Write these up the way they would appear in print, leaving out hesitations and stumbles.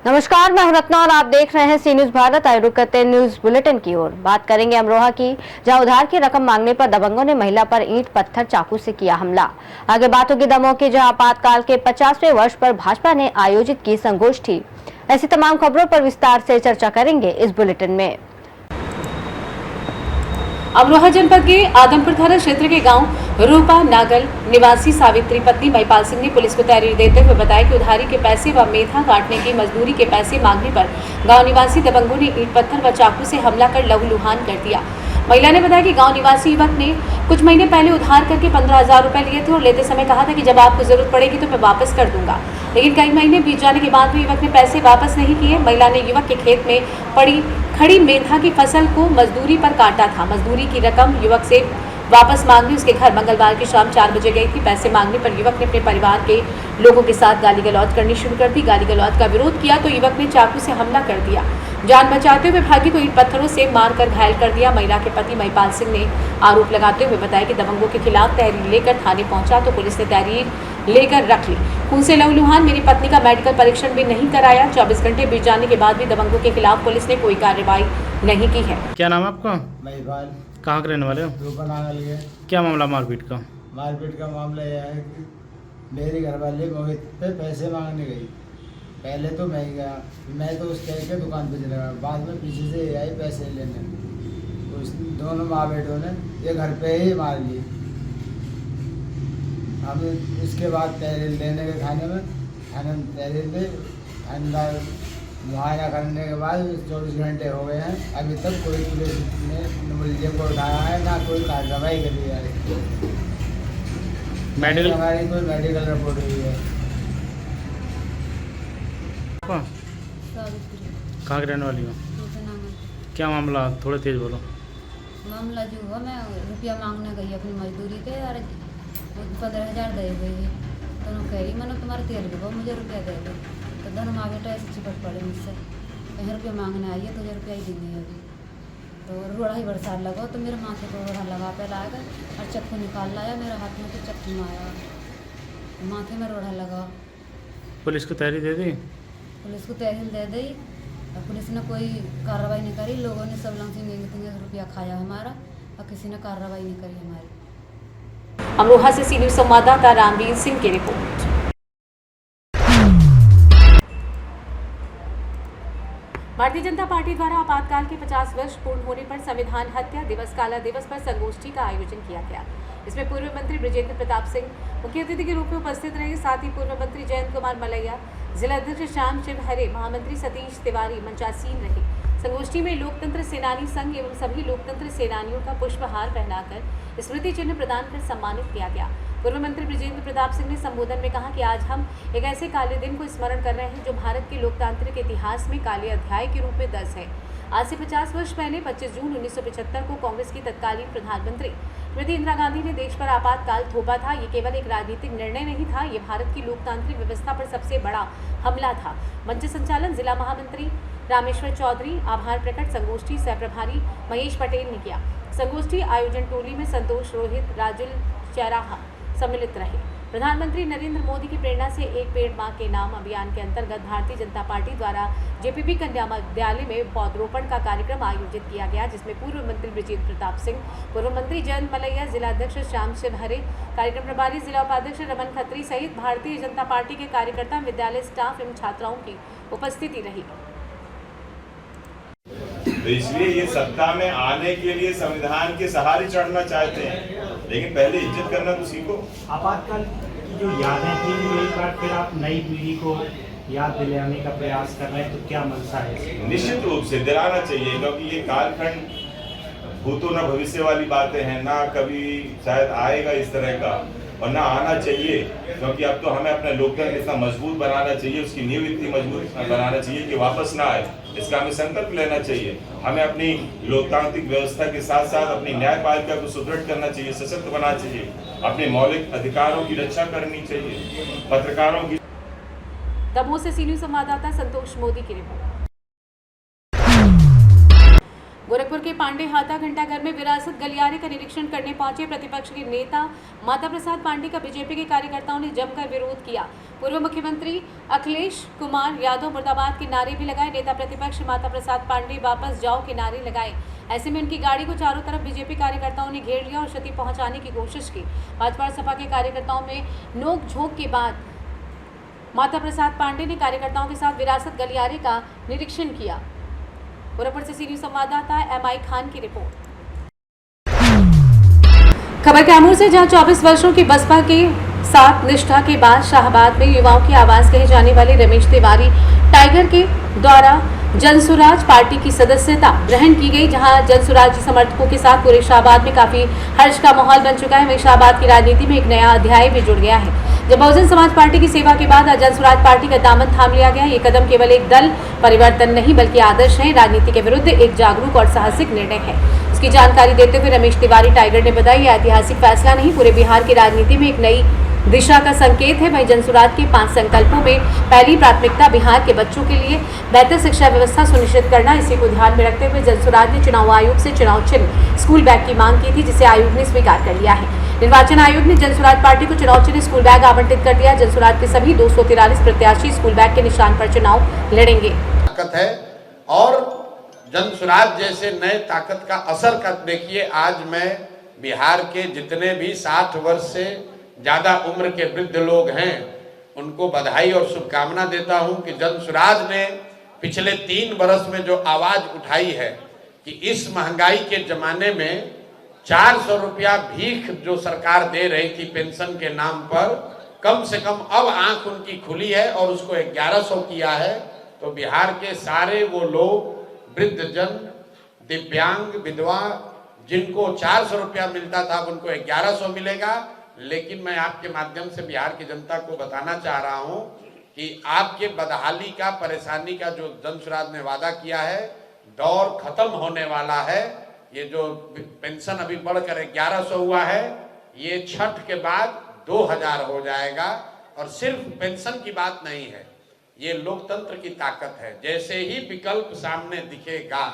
नमस्कार, मैं हूं रत्ना और आप देख रहे हैं सी न्यूज भारत। आए रुक करते हैं न्यूज बुलेटिन की ओर। बात करेंगे अमरोहा की, जहां उधार की रकम मांगने पर दबंगों ने महिला पर ईंट पत्थर चाकू से किया हमला। आगे बात होगी दमोह की, जहां आपातकाल के 50वें वर्ष पर भाजपा ने आयोजित की संगोष्ठी। ऐसी तमाम खबरों पर विस्तार से चर्चा करेंगे इस बुलेटिन में। अमरोहा जनपद के आदमपुर थाना क्षेत्र के गांव रूपा नागल निवासी सावित्री पत्नी महिपाल सिंह ने पुलिस को तहरीर देते हुए बताया कि उधारी के पैसे व मेधा काटने की मजदूरी के पैसे मांगने पर गांव निवासी दबंगों ने ईंट पत्थर व चाकू से हमला कर लहूलुहान कर दिया। महिला ने बताया कि गांव निवासी युवक ने कुछ महीने पहले उधार करके 15,000 रुपए लिए थे और लेते समय कहा था कि जब आपको जरूरत पड़ेगी तो मैं वापस कर दूंगा, लेकिन कई महीने बीत जाने के बाद भी युवक ने पैसे वापस नहीं किए। महिला ने युवक के खेत में पड़ी खड़ी मेधा की फसल को मजदूरी पर काटा था। मजदूरी की रकम युवक से वापस मांगने उसके घर मंगलवार की शाम 4 बजे गई थी। पैसे मांगने पर युवक ने अपने परिवार के लोगों के साथ गाली गलौज करनी शुरू कर दी। गाली गलौज का विरोध किया तो युवक ने चाकू से हमला कर दिया। जान बचाते हुए भागी तो ईंट पत्थरों से मारकर घायल कर दिया। महिला के पति महिपाल सिंह ने आरोप लगाते हुए बताया कि दबंगों के खिलाफ तहरीर लेकर थाने पहुंचा तो पुलिस ने तहरीर लेकर रख ली। खून से लहूलुहान मेरी पत्नी का मेडिकल परीक्षण भी नहीं कराया। 24 घंटे बीत जाने के बाद भी दबंगों के खिलाफ पुलिस ने कोई कार्रवाई नहीं की है। क्या नाम है आपका? महिपाल। कहाँ के रहने वाले हो? रूपा नागल के। क्या मामला मारपीट का? मारपीट का मामला यह है कि मेरी घरवाली मोहित पे पैसे मांगने गई। पहले तो मैं ही गया, मैं तो उसके के दुकान पे चला गया। बाद में पीछे से ये आई पैसे लेने। तो उस दोनों माँ बेटों ने ये घर पे ही मार लिए। हम इसके बाद तहरीर लेने के थाने में तहरीर दे, थानेदार मुआयना करने के बाद 24 घंटे हो गए हैं, अभी तक कोई पुलिस ने मुलजिम को उठाया है, ना कोई कार्रवाई करी है। मेडिकल हमारी कोई मेडिकल रिपोर्ट हुई है। कहाँ के रहने वाली हो? क्या मामला? थोड़े तेज बोलो। मामला जो हुआ, मैं रुपया मांगने गई अपनी मजदूरी के और 15,000 दे गई। तो कह रही मैंने तुम्हारे तेल भी मुझे रुपया दे दो। तो दोनों माँ बेटा ऐसे चिपट पड़े मुझसे, कहीं रुपया मांगने आई है तो 1,000 रुपया ही देंगे अभी। तो रोड़ा ही बरसात लगा तो मेरे माथे को रोड़ा लगा पे लाएगा और चक्कू निकाल लाया मेरे हाथ में, तो चक्कू मारा, माथे में रोड़ा लगा। पुलिस को तहरीर दे दी? पुलिस को तहरीर दे दी और पुलिस ने कोई कार्रवाई नहीं करी। लोगों ने सब लोग से रुपया खाया हमारा और किसी ने कार्रवाई नहीं करी हमारी। अमरोहा से सी न्यूज संवाददाता रामवीर सिंह की रिपोर्ट। भारतीय जनता पार्टी द्वारा आपातकाल के 50 वर्ष पूर्ण होने पर संविधान हत्या दिवस काला दिवस पर संगोष्ठी का आयोजन किया गया। इसमें पूर्व मंत्री बृजेंद्र प्रताप सिंह मुख्य अतिथि के रूप में उपस्थित रहे। साथ ही पूर्व मंत्री जयंत कुमार मलैया, जिला अध्यक्ष श्याम शिव हरे, महामंत्री सतीश तिवारी मंचासीन रहे। संगोष्ठी में लोकतंत्र सेनानी संघ एवं सभी लोकतंत्र सेनानियों का पुष्पहार पहनाकर स्मृति चिन्ह प्रदान कर सम्मानित किया गया। पूर्व मंत्री बृजेंद्र प्रताप सिंह ने संबोधन में कहा कि आज हम एक ऐसे काले दिन को स्मरण कर रहे हैं जो भारत के लोकतांत्रिक इतिहास में काले अध्याय के रूप में दर्ज है। आज से 50 वर्ष पहले 25 जून 1975 को कांग्रेस की तत्कालीन प्रधानमंत्री श्रीमती इंदिरा गांधी ने देश पर आपातकाल थोपा था। ये केवल एक राजनीतिक निर्णय नहीं था, ये भारत की लोकतांत्रिक व्यवस्था पर सबसे बड़ा हमला था। मंच संचालन जिला महामंत्री रामेश्वर चौधरी, आभार प्रकट संगोष्ठी सह प्रभारी महेश पटेल ने किया। संगोष्ठी आयोजन टोली में संतोष रोहित, राजुल चैराहा सम्मिलित रहे। प्रधानमंत्री नरेंद्र मोदी की प्रेरणा से एक पेड़ मां के नाम अभियान के अंतर्गत भारतीय जनता पार्टी द्वारा जेपीपी कन्या विद्यालय में पौधरोपण का कार्यक्रम आयोजित किया गया, जिसमें पूर्व मंत्री बृजेंद्र प्रताप सिंह, पूर्व मंत्री जयंत मलैया, जिला अध्यक्ष श्याम शिव हरे, कार्यक्रम प्रभारी जिला उपाध्यक्ष रमन खत्री सहित भारतीय जनता पार्टी के कार्यकर्ता, विद्यालय स्टाफ एवं छात्राओं की उपस्थिति रही। तो इसलिए ये सत्ता में आने के लिए संविधान के सहारे चढ़ना चाहते हैं, लेकिन पहले इज्जत करना तो सीखो। आपातकाल की जो यादें थी वो एक बार फिर आप नई पीढ़ी को याद दिलाने का प्रयास कर रहे हैं, तो क्या मंशा है? निश्चित रूप से दिलाना चाहिए, क्योंकि ये कालखंड भूतो न भविष्य वाली बातें हैं, ना कभी शायद आएगा इस तरह का, और ना आना चाहिए, क्योंकि अब तो हमें अपना लोकतंत्र इतना मजबूत बनाना चाहिए, उसकी नींव इतनी मजबूत बनाना चाहिए कि वापस ना आए। इसका हमें संकल्प लेना चाहिए। हमें अपनी लोकतांत्रिक व्यवस्था के साथ साथ अपनी न्यायपालिका को सुदृढ़ करना चाहिए, सशक्त बनाना चाहिए, अपने मौलिक अधिकारों की रक्षा करनी चाहिए, पत्रकारों की। दमोह से सी न्यूज संवाददाता संतोष मोदी की रिपोर्ट। गोरखपुर के पांडे हाथा घंटाघर में विरासत गलियारे का निरीक्षण करने पहुंचे प्रतिपक्ष के नेता माता प्रसाद पांडे का बीजेपी के कार्यकर्ताओं ने जमकर विरोध किया। पूर्व मुख्यमंत्री अखिलेश कुमार यादव मुर्दाबाद के नारे भी लगाए। नेता प्रतिपक्ष माता प्रसाद पांडे वापस जाओ के नारे लगाए। ऐसे में उनकी गाड़ी को चारों तरफ बीजेपी कार्यकर्ताओं ने घेर लिया और क्षति पहुंचाने की कोशिश की। भाजपा और सपा के कार्यकर्ताओं में नोक-झोंक के बाद माता प्रसाद पांडे ने कार्यकर्ताओं के साथ विरासत गलियारे का निरीक्षण किया। गोरखपुर से सीनियर संवाददाता एमआई खान की रिपोर्ट। खबर कैमूर से, जहां 24 वर्षों की बसपा के साथ निष्ठा के बाद शाहबाद में युवाओं की आवाज कहे जाने वाले रमेश तिवारी टाइगर के द्वारा जनसुराज पार्टी की सदस्यता ग्रहण की गई, जहां जनसुराज समर्थकों के साथ पूरे शाहबाद में काफी हर्ष का माहौल बन चुका है। वहीं शाहबाद की राजनीति में एक नया अध्याय भी जुड़ गया है, जब बहुजन समाज पार्टी की सेवा के बाद आज जनसुराज पार्टी का दामन थाम लिया गया। ये कदम केवल एक दल परिवर्तन नहीं बल्कि आदर्श है, राजनीति के विरुद्ध एक जागरूक और साहसिक निर्णय है। इसकी जानकारी देते हुए रमेश तिवारी टाइगर ने बताया, यह ऐतिहासिक फैसला नहीं, पूरे बिहार की राजनीति में एक नई दिशा का संकेत है। वहीं जनसुराज के 5 संकल्पों में पहली प्राथमिकता बिहार के बच्चों के लिए बेहतर शिक्षा व्यवस्था सुनिश्चित करना। इसी को ध्यान में रखते हुए जनसुराज ने चुनाव आयोग से चुनाव चिन्ह स्कूल बैग की मांग की थी, जिसे आयोग ने स्वीकार कर लिया है। निर्वाचन आयोग ने जनसुराज पार्टी को चुनाव चिन्ह स्कूल बैग आवंटित कर दिया। जनसुराज के सभी 243 प्रत्याशी स्कूल बैग के निशान पर चुनाव लड़ेंगे। ताकत है और जनसुराज जैसे नए ताकत का असर कर देखिए। आज मैं बिहार के जितने भी 60 वर्ष से ज्यादा उम्र के वृद्ध लोग हैं उनको बधाई और शुभकामना देता हूं कि जनसुराज ने पिछले 3 वर्ष में जो आवाज उठाई है कि इस महंगाई के जमाने में 400 रुपया भीख जो सरकार दे रही थी पेंशन के नाम पर, कम से कम अब आंख उनकी खुली है और उसको 1100 किया है। तो बिहार के सारे वो लोग वृद्धजन, दिव्यांग, विधवा जिनको 400 रुपया मिलता था उनको 1100 मिलेगा। लेकिन मैं आपके माध्यम से बिहार की जनता को बताना चाह रहा हूं कि आपके बदहाली का, परेशानी का जो जनसुराज ने वादा किया है, दौर खत्म होने वाला है। ये जो पेंशन अभी बढ़कर 1100 हुआ है, ये छठ के बाद 2000 हो जाएगा। और सिर्फ पेंशन की बात नहीं है, ये लोकतंत्र की ताकत है। जैसे ही विकल्प सामने दिखेगा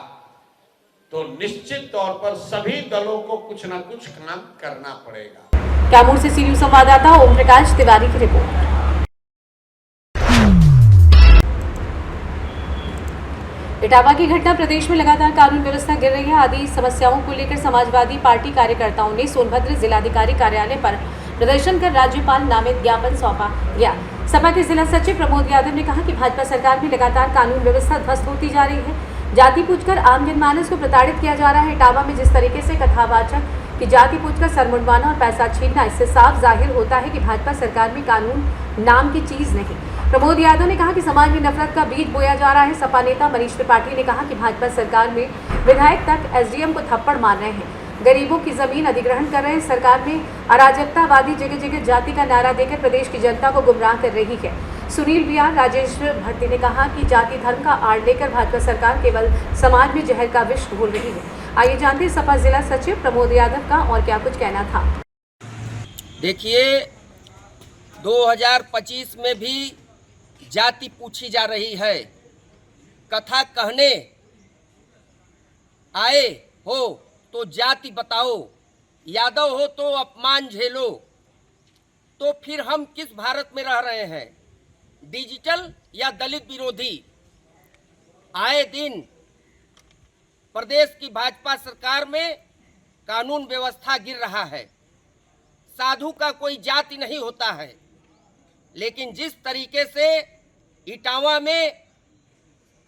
तो निश्चित तौर पर सभी दलों को कुछ न कुछ काम करना पड़ेगा। कैमूर से सीनियर संवाददाता ओम प्रकाश तिवारी की रिपोर्ट। इटावा की घटना, प्रदेश में लगातार कानून व्यवस्था गिर रही है। आदि समस्याओं को लेकर समाजवादी पार्टी कार्यकर्ताओं ने सोनभद्र जिलाधिकारी कार्यालय पर प्रदर्शन कर राज्यपाल नामित ज्ञापन सौंपा गया। सपा के जिला सचिव प्रमोद यादव ने कहा कि भाजपा सरकार में लगातार कानून व्यवस्था ध्वस्त होती जा रही है। जाति पूछकर आम जनमानस को प्रताड़ित किया जा रहा है। इटावा में जिस तरीके से कथावाचक की जाति पूछकर सर मुंडवाना और पैसा छीनना, इससे साफ जाहिर होता है कि भाजपा सरकार में कानून नाम की चीज नहीं। प्रमोद यादव ने कहा कि समाज में नफरत का बीज बोया जा रहा है। सपा नेता मनीष त्रिपाठी ने कहा कि भाजपा सरकार में विधायक तक एसडीएम को थप्पड़ मार रहे हैं, गरीबों की जमीन अधिग्रहण कर रहे हैं। सरकार में अराजकतावादी जगह जगह जाति का नारा देकर प्रदेश की जनता को गुमराह कर रही है। सुनील बिहार, राजेश भट्टी ने कहा कि जाति धर्म का आड़ लेकर भाजपा सरकार केवल समाज में जहर का विष घोल रही है। आइए जानते हैं सपा जिला सचिव प्रमोद यादव का और क्या कुछ कहना था। देखिए, 2025 में भी जाति पूछी जा रही है। कथा कहने आए हो तो जाति बताओ, यादव हो तो अपमान झेलो। तो फिर हम किस भारत में रह रहे हैं, डिजिटल या दलित विरोधी? आए दिन प्रदेश की भाजपा सरकार में कानून व्यवस्था गिर रहा है। साधु का कोई जाति नहीं होता है, लेकिन जिस तरीके से इटावा में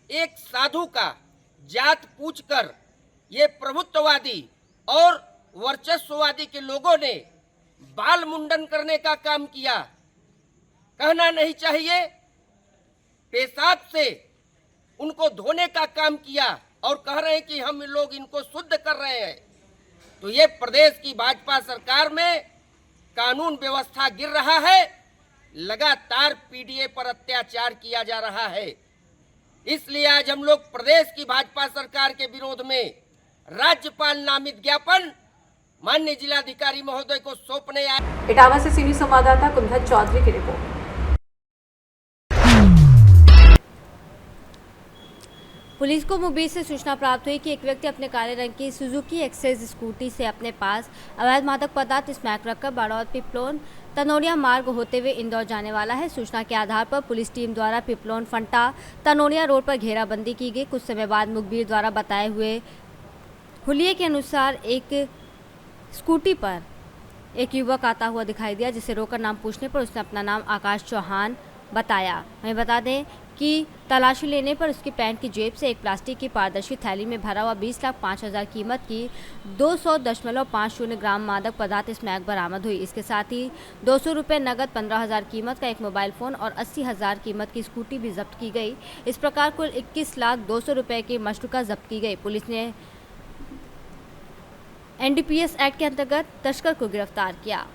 एक साधु का जात पूछकर ये प्रभुत्ववादी और वर्चस्ववादी के लोगों ने बाल मुंडन करने का काम किया, कहना नहीं चाहिए, पेशाब से उनको धोने का काम किया और कह रहे हैं कि हम लोग इनको शुद्ध कर रहे हैं। तो ये प्रदेश की भाजपा सरकार में कानून व्यवस्था गिर रहा है। लगातार पीडीए पर अत्याचार किया जा रहा है। इसलिए आज हम लोग प्रदेश की भाजपा सरकार के विरोध में राज्यपाल नामित ज्ञापन माननीय जिलाधिकारी महोदय को सौंपने आए। इटावा से सीनियर संवाददाता कुंदन चौधरी की रिपोर्ट। पुलिस को मुंबई से सूचना प्राप्त हुई कि एक व्यक्ति अपने काले रंग की सुजुकी एक्सेस स्कूटी से अपने पास अवैध मादक पदार्थ स्मैक रखकर बड़ौद पिपलोन तनोरिया मार्ग होते हुए इंदौर जाने वाला है। सूचना के आधार पर पुलिस टीम द्वारा पिपलोन फंटा तनोरिया रोड पर घेराबंदी की गई। कुछ समय बाद मुखबिर द्वारा बताए हुए हुलिये के अनुसार एक स्कूटी पर एक युवक आता हुआ दिखाई दिया, जिसे रोकर नाम पूछने पर उसने अपना नाम आकाश चौहान बताया। वहीं बता दें कि तलाशी लेने पर उसकी पैंट की जेब से एक प्लास्टिक की पारदर्शी थैली में भरा हुआ 20,05,000 कीमत की 200.50 ग्राम मादक पदार्थ स्मैक बरामद हुई। इसके साथ ही 200 रुपये नगद, 15,000 कीमत का एक मोबाइल फ़ोन और 80,000 कीमत की स्कूटी भी जब्त की गई। इस प्रकार कुल 21,02,00,000 रुपये की मशरूका जब्त की गई। पुलिस ने NDPS एक्ट के अंतर्गत तस्कर को गिरफ्तार किया।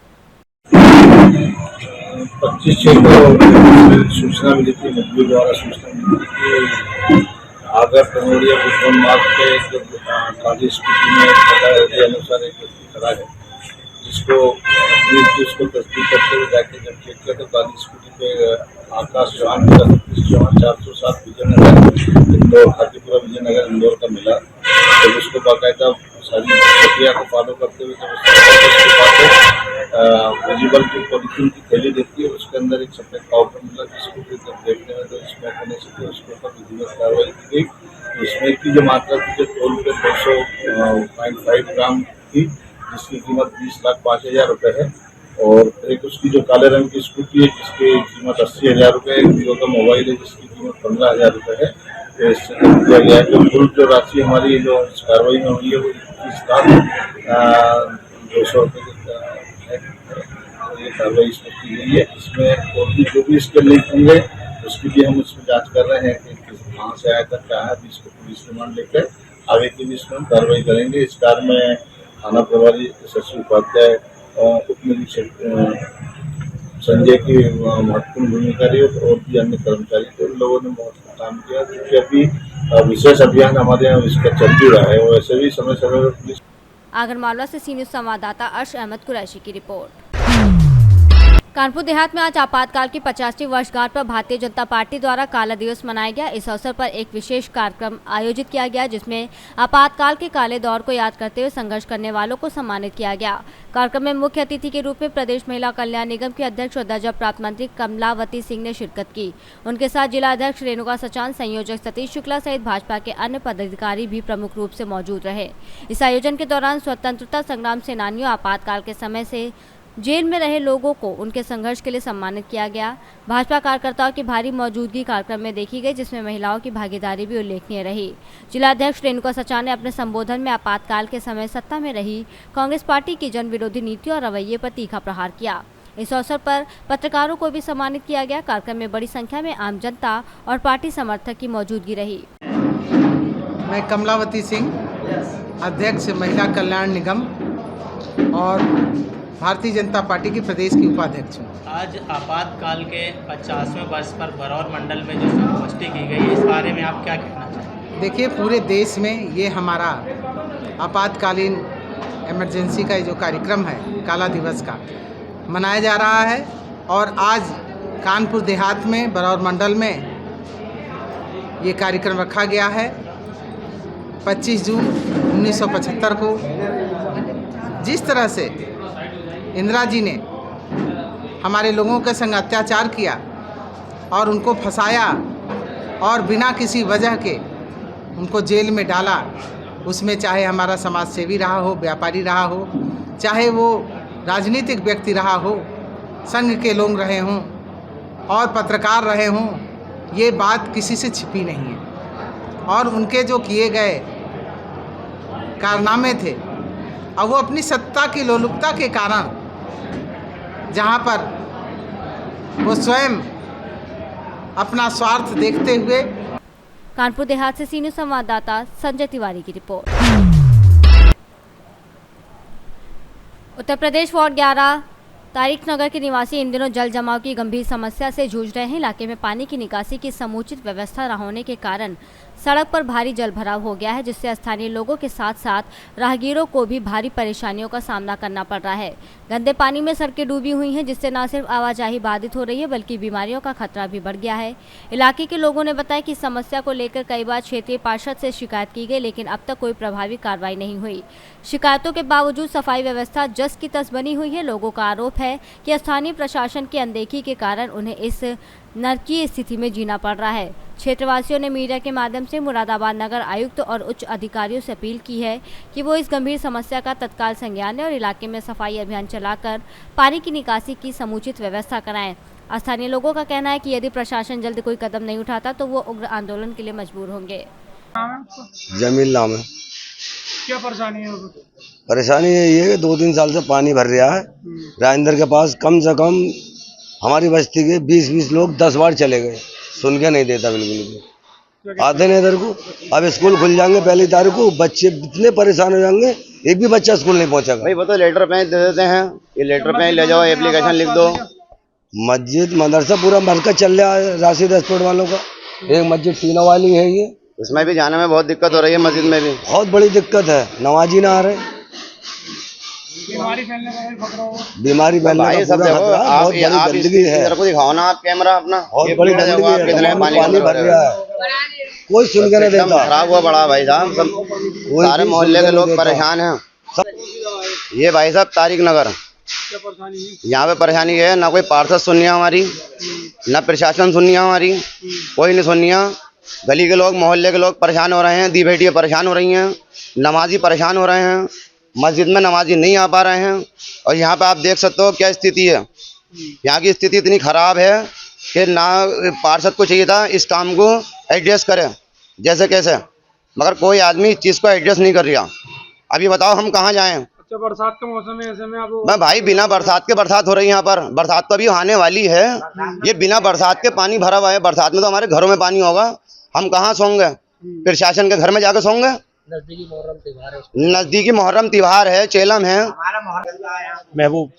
25/6 को सूचना मिली थी, मुखबिर द्वारा सूचना मिली थी कि आगर तनोरिया पिपलोन मार्ग पे एक काली स्कूटी में के अनुसार एक व्यक्ति खड़ा है, जिसको उसको तस्दीक करते हुए जाके जब चेक किया तो काली स्कूटी पे आकाश चौहान 407 विजयनगर इंदौर खातीपुरा विजयनगर इंदौर का मिला। तो उसको बाकायदा सारी प्रक्रिया को फॉलो करते हुए विजिबल की पॉलिथीन की थैली देखती है, उसके अंदर एक सफेद पाउडर मिला, जिसको देखने में तो स्मैक होने से उसके ऊपर विजिबल कार्रवाई की गई। स्मैक की जो मात्रा थी जो तोल पे 200.5 ग्राम थी, जिसकी कीमत 20,05,000 रुपये है। और एक उसकी जो काले रंग की स्कूटी है जिसकी कीमत 80,000 रुपये, एक वीवो का मोबाइल है जिसकी कीमत 15,000 रुपये है। तो इससे दिया गया है जो कुल जो राशि हमारी जो इस कार्रवाई में हुई है वो 21,02,00,000 रुपये ये कार्रवाई इसमें की गई है। इसमें और भी जो भी इसके लिंक होंगे उसकी भी हम इसमें जांच कर रहे हैं कि कहाँ से आया था, क्या है। इसको पुलिस रिमांड लेकर आगे की भी इसमें कार्रवाई करेंगे। इस कार्य में थाना प्रभारी शशि उपाध्याय, उप निरीक्षक संजय की महत्वपूर्ण भूमिका रही और भी अन्य कर्मचारी थे। उन लोगों ने बहुत काम किया, क्योंकि अभी विशेष अभियान हमारे यहाँ इसका चल भी रहा है। और वैसे भी समय समय पर पुलिस। आगरमालवा से सी न्यूज़ संवाददाता अर्श अहमद कुरैशी की रिपोर्ट। कानपुर देहात में आज आपातकाल की 50वीं वर्षगांठ पर भारतीय जनता पार्टी द्वारा काला दिवस मनाया गया। इस अवसर पर एक विशेष कार्यक्रम आयोजित किया गया, जिसमें आपातकाल के काले दौर को याद करते हुए संघर्ष करने वालों को सम्मानित किया गया। कार्यक्रम में मुख्य अतिथि के रूप में प्रदेश महिला कल्याण निगम की अध्यक्ष और दर्जा प्राप्त मंत्री कमलावती सिंह ने शिरकत की। उनके साथ जिला अध्यक्ष रेणुका सचान, संयोजक सतीश शुक्ला सहित भाजपा के अन्य पदाधिकारी भी प्रमुख रूप से मौजूद रहे। इस आयोजन के दौरान स्वतंत्रता संग्राम सेनानियों, आपातकाल के समय से जेल में रहे लोगों को उनके संघर्ष के लिए सम्मानित किया गया। भाजपा कार्यकर्ताओं की भारी मौजूदगी कार्यक्रम में देखी गई, जिसमें महिलाओं की भागीदारी भी उल्लेखनीय रही। जिला अध्यक्ष रेणुका सचान ने अपने संबोधन में आपातकाल के समय सत्ता में रही कांग्रेस पार्टी की जन विरोधी नीतियों और रवैये पर तीखा प्रहार किया। इस अवसर पर पत्रकारों को भी सम्मानित किया गया। कार्यक्रम में बड़ी संख्या में आम जनता और पार्टी समर्थक की मौजूदगी रही। मैं कमलावती सिंह, अध्यक्ष महिला कल्याण निगम और भारतीय जनता पार्टी की प्रदेश की उपाध्यक्ष हूँ। आज आपातकाल के 50वें वर्ष पर बरौर मंडल में जो संगोष्ठी की गई, इस बारे में आप क्या कहना चाहेंगे? देखिए, पूरे देश में ये हमारा आपातकालीन इमरजेंसी का जो कार्यक्रम है काला दिवस का मनाया जा रहा है। और आज कानपुर देहात में बरौर मंडल में ये कार्यक्रम रखा गया है। 25 जून 1975 को जिस तरह से इंदिरा जी ने हमारे लोगों के संग अत्याचार किया और उनको फंसाया और बिना किसी वजह के उनको जेल में डाला, उसमें चाहे हमारा समाज सेवी रहा हो, व्यापारी रहा हो, चाहे वो राजनीतिक व्यक्ति रहा हो, संघ के लोग रहे हों और पत्रकार रहे हों, ये बात किसी से छिपी नहीं है। और उनके जो किए गए कारनामे थे, अब वो अपनी सत्ता की लोलुपता के कारण जहाँ पर वो स्वयं अपना स्वार्थ देखते हुए। कानपुर देहात से सी न्यूज़ संवाददाता संजय तिवारी की रिपोर्ट। उत्तर प्रदेश वार्ड 11 तारिक नगर के निवासी इन दिनों जल जमाव की गंभीर समस्या से जूझ रहे हैं। इलाके में पानी की निकासी की समुचित व्यवस्था न होने के कारण सड़क पर भारी जल भराव हो गया है, जिससे स्थानीय लोगों के साथ साथ राहगीरों को भी भारी परेशानियों का सामना करना पड़ रहा है। गंदे पानी में सड़कें डूबी हुई हैं, जिससे न सिर्फ आवाजाही बाधित हो रही है बल्कि बीमारियों का खतरा भी बढ़ गया है। इलाके के लोगों ने बताया कि इस समस्या को लेकर कई बार क्षेत्रीय पार्षद से शिकायत की गई, लेकिन अब तक कोई प्रभावी कार्रवाई नहीं हुई। शिकायतों के बावजूद सफाई व्यवस्था जस की तस बनी हुई है। लोगों का आरोप है कि स्थानीय प्रशासन की अनदेखी के कारण उन्हें इस नरकीय स्थिति में जीना पड़ रहा है। क्षेत्रवासियों ने मीडिया के माध्यम से मुरादाबाद नगर आयुक्त और उच्च अधिकारियों से अपील की है कि वो इस गंभीर समस्या का तत्काल संज्ञान लें और इलाके में सफाई अभियान चलाकर पानी की निकासी की समुचित व्यवस्था कराएं। स्थानीय लोगों का कहना है कि यदि प्रशासन जल्द कोई कदम नहीं उठाता तो वो उग्र आंदोलन के लिए मजबूर होंगे। जमील नाम है। क्या परेशानी है? परेशानी ये है कि 2-3 साल से पानी भर रहा है राजेंद्र के पास। कम से कम हमारी बस्ती के 20-20 लोग 10 बार चले गए, सुन के नहीं देता बिल्कुल भी। आते नहीं इधर को। अब स्कूल खुल जाएंगे 1 तारीख को, बच्चे इतने परेशान हो जाएंगे, एक भी बच्चा स्कूल नहीं पहुंचेगा। भाई वो तो लेटर पेन दे देते हैं, ये लेटर पेन ले जाओ, एप्लीकेशन लिख दो। मस्जिद मदरसा पूरा भरकर चल रहा है राशिद स्पोर्ट वालों का। एक मस्जिद टीना वाली है, ये उसमें भी जाने में बहुत दिक्कत हो रही है। मस्जिद में भी बहुत बड़ी दिक्कत है, नमाजी ना आ रहे, बीमारी फैलने भाई सब देखो। आप गंदगी है, इधर को दिखाओ ना आप कैमरा अपना। बहुत बड़ी गंदगी है, कितना पानी भर रहा है, कोई सुन के नहीं देता। खराब हुआ बड़ा भाई साहब, सब सारे मोहल्ले के लोग परेशान हैं। ये भाई साहब तारिक नगर, यहाँ पे परेशानी है। ना कोई पार्षद सुनिए हमारी, ना प्रशासन सुनिए हमारी, कोई नहीं सुनिए। गली के लोग, मोहल्ले के लोग परेशान हो रहे हैं, दी बेटियाँ परेशान हो रही हैं, नमाजी परेशान हो रहे हैं, मस्जिद में नमाजी नहीं आ पा रहे हैं। और यहाँ पे आप देख सकते हो क्या स्थिति है। यहाँ की स्थिति इतनी ख़राब है कि ना पार्षद को चाहिए था इस काम को एडजस्ट करे जैसे कैसे, मगर कोई आदमी इस चीज़ को एडजस्ट नहीं कर रहा। अभी बताओ हम कहाँ जाएँ? अच्छा, बरसात का मौसम है, ऐसे में आप मैं भाई बिना बरसात के बरसात हो रही है यहाँ पर। बरसात तो अभी आने वाली है, ये बिना बरसात के पानी भरा हुआ है। बरसात में तो हमारे घरों में पानी होगा, हम कहाँ सोंगे? प्रशासन के घर में जाकर सोंगे? नजदीकी मोहर्रम त्योहार है, चेलम है। महबूब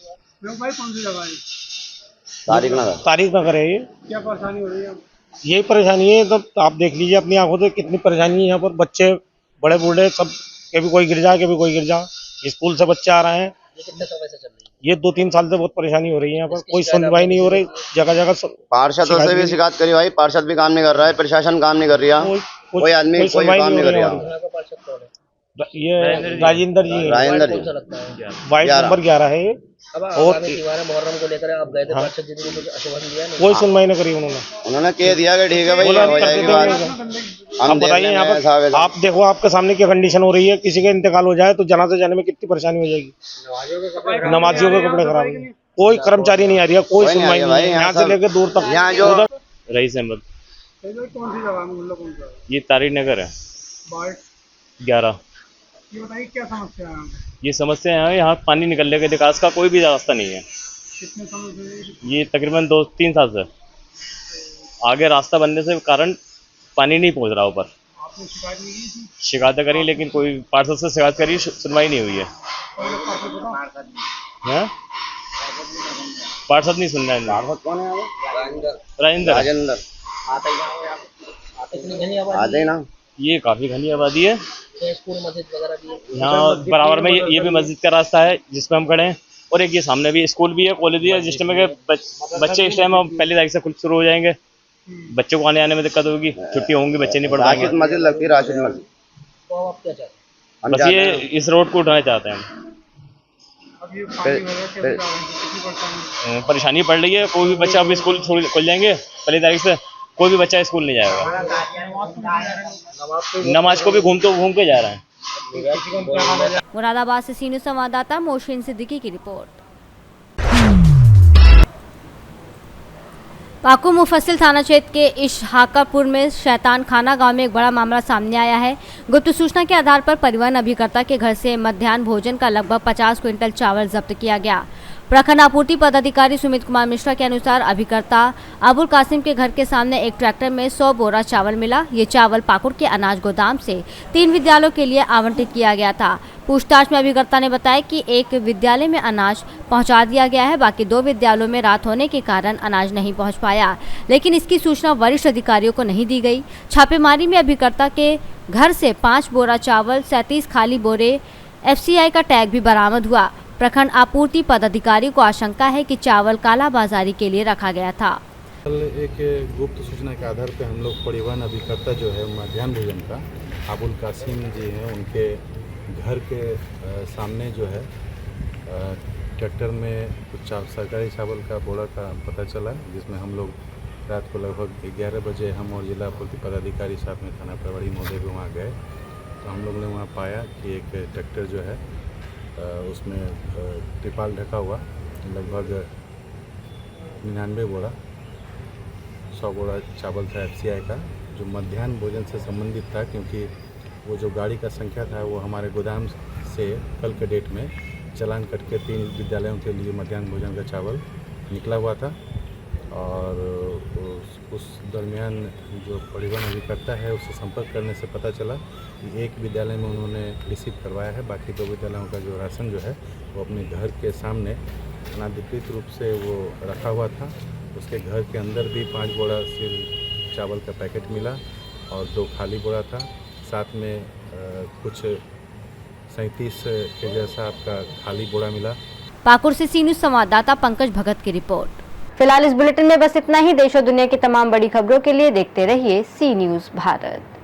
भाई, कौन सी जगह है? तारिक नगर है। ये क्या परेशानी हो रही है? यही परेशानी है, तो आप देख लीजिए अपनी आंखों से कितनी परेशानी है यहाँ पर। बच्चे बड़े बूढ़े सब, कभी कोई गिर जाए, कभी कोई गिर जाए। स्कूल से बच्चे आ रहे हैं। ये 2-3 साल से बहुत परेशानी हो रही है यहाँ पर, कोई सुनवाई नहीं हो रही। जगह जगह पार्षदों से भी शिकायत करी भाई, पार्षद भी काम नहीं कर रहा है, प्रशासन काम नहीं कर रहा, कोई आदमी कोई काम नहीं कर रहा। ये राजेंद्र जी, वार्ड नंबर 11 है। और मुहर्रम को लेकर आप गए थे, पार्षद जी ने कुछ आश्वासन दिया? कोई सुनवाई नहीं करी उन्होंने कह दिया कि ठीक है भाई, हो जाएगी बात। आप बताइए यहाँ पर आप देखो, आपके सामने क्या कंडीशन हो रही है। किसी का इंतकाल हो जाए तो जनाजे जाने में कितनी परेशानी हो जाएगी। नमाजियों के कपड़े खराब है, कोई कर्मचारी नहीं आ रही है, कोई सुनवाई नहीं है। यहाँ से लेकर दूर तक। रईस अहमद। कौन सी जगह? ये तारिक नगर है, 11। ये बताइए क्या समस्या है? ये समस्या है, यहाँ पानी निकलने के निकास का कोई भी रास्ता नहीं है। कितने समय से? ये तकरीबन 2-3 साल से। आगे रास्ता बनने से कारण पानी नहीं पहुँच रहा ऊपर। आपने शिकायत नहीं की थी? शिकायतें करी, लेकिन कोई पार्षद से शिकायत करी, सुनवाई नहीं हुई है। पार्षद नहीं सुन रहे हैं। पार्षद कौन है? राजेंद्र। आते ना, ये काफी घनी आबादी है। स्कूल मस्जिद वगैरह भी है यहाँ बराबर में। ये भी मस्जिद का रास्ता है जिसमें हम खड़े हैं, और एक ये सामने भी स्कूल भी है, कॉलेज भी है, जिस टाइम के बच्चे इस टाइम 1 तारीख से खुद शुरू हो जाएंगे। बच्चों को आने आने में दिक्कत होगी, छुट्टी होंगी, बच्चे नहीं पढ़ पाएंगे। मस्जिद लगती है, राशिद मस्जिद। तो आप क्या चाहते हैं? बस ये इस रोड को उठाना चाहते हैं हम। परेशानी पड़ रही है। कोई भी बच्चा अभी स्कूल खुल जाएंगे 1 तारीख से, कोई भी बच्चा स्कूल नहीं जाएगा। नमाज को भी घूम के जा रहे हैं। मुरादाबाद से सीनियर संवाददाता मोहसिन सिद्दीकी की रिपोर्ट। पाकू मुफस्सिल थाना क्षेत्र के इशहाकापुर में शैतान खाना गांव में एक बड़ा मामला सामने आया है। गुप्त सूचना के आधार पर परिवहन अभिकर्ता के घर से मध्याह्न भोजन का लगभग 50 क्विंटल चावल जब्त किया गया। प्रखंड आपूर्ति पदाधिकारी सुमित कुमार मिश्रा के अनुसार अभिकर्ता अबुल कासिम के घर के सामने एक ट्रैक्टर में 100 बोरा चावल मिला। ये चावल पाकुड़ के अनाज गोदाम से 3 विद्यालयों के लिए आवंटित किया गया था। पूछताछ में अभिकर्ता ने बताया कि एक विद्यालय में अनाज पहुंचा दिया गया है, बाकी 2 विद्यालयों में रात होने के कारण अनाज नहीं पहुंच पाया, लेकिन इसकी सूचना वरिष्ठ अधिकारियों को नहीं दी गई। छापेमारी में अभिकर्ता के घर से 5 बोरा चावल, 37 खाली बोरे FCI का टैग भी बरामद हुआ। प्रखंड आपूर्ति पदाधिकारी को आशंका है कि चावल कालाबाजारी के लिए रखा गया था। एक गुप्त सूचना के आधार पर हम लोग परिवहन अभिकर्ता जो है मध्याह्न भोजन का अबुल कासिम जी हैं, उनके घर के सामने जो है ट्रैक्टर में कुछ सरकारी चावल का बोरा का पता चला, जिसमें हम लोग रात को लगभग 11 बजे हम और जिला आपूर्ति पदाधिकारी साथ में थाना प्रभारी महोदय भी वहाँ गए। तो हम लोग ने वहाँ पाया कि एक ट्रैक्टर जो है उसमें तिरपाल ढका हुआ लगभग 99 बोरा 100 बोरा चावल था FCI का, जो मध्याह्न भोजन से संबंधित था, क्योंकि वो जो गाड़ी का संख्या था वो हमारे गोदाम से कल के डेट में चालान कट के 3 विद्यालयों के लिए मध्याह्न भोजन का चावल निकला हुआ था। और उस दरमियान जो परिवहन अभिकर्ता है उससे संपर्क करने से पता चला कि एक विद्यालय में उन्होंने रिसीव करवाया है, बाकी 2 विद्यालयों का जो राशन जो है वो अपने घर के सामने अनाधिकृत रूप से वो रखा हुआ था। उसके घर के अंदर भी 5 बोरा सिर्फ चावल का पैकेट मिला और 2 खाली बोरा था, साथ में कुछ 37 के जैसा आपका खाली बोरा मिला। पाकुड़ से सी न्यूज़ संवाददाता पंकज भगत की रिपोर्ट। फिलहाल इस बुलेटिन में बस इतना ही। देश और दुनिया की तमाम बड़ी खबरों के लिए देखते रहिए सी न्यूज़ भारत।